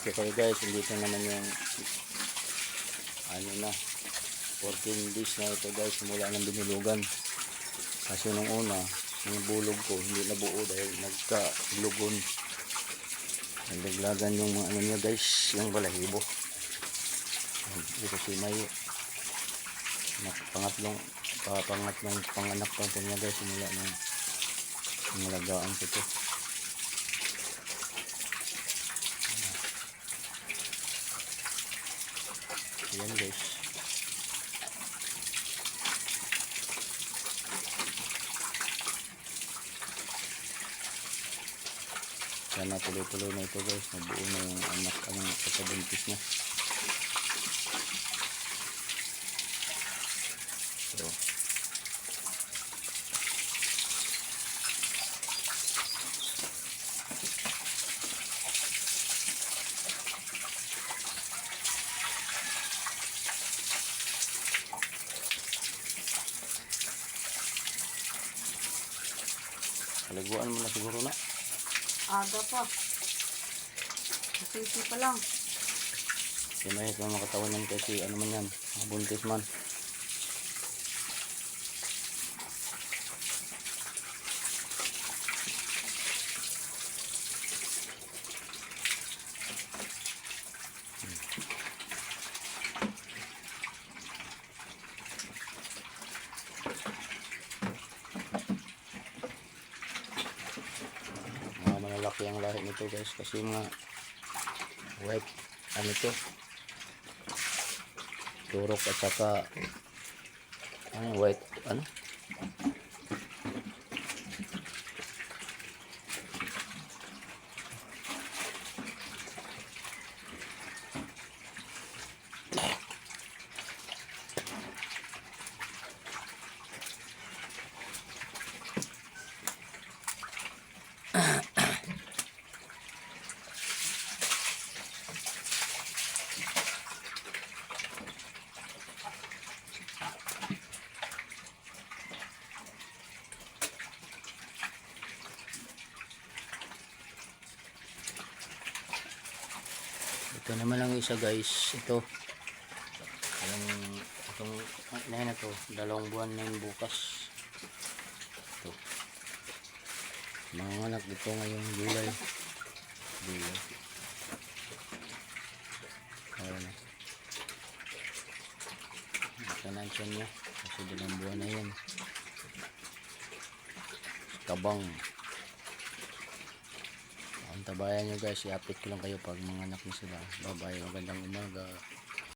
Okay guys, dito naman yung ano na 14 days na ito guys mula ng binulugan. Kasi nung una yung bulog ko hindi nabuo dahil nagka-lugon, nagdaglagan yung mga ano niya guys, yung balahibo. Dito si Mayo pangatlong panganak pa ito niya guys mula ng nalagaan ko ito. Ayan guys, sana tuloy-tuloy na ito guys, nabuo na yung anak pagkabuntis niya. So paliguan mo na siguro na. Aga pa. Kasi pa lang. Di mahit mo makatawan yan kasi ano man yan, buntis man. Malalaki ang lahi nito guys kasi mga white ano to, turok at saka white ano ito naman ang isa guys. Ito itong na to, 2 buwan na yung bukas. Ito mga anak dito ngayong July. Ayan na kanansan niya kasi 2 buwan na yan. Kabang ang tabayan nyo guys, i-update ko lang kayo pag mga anak nyo sila. Bye bye, magandang umaga.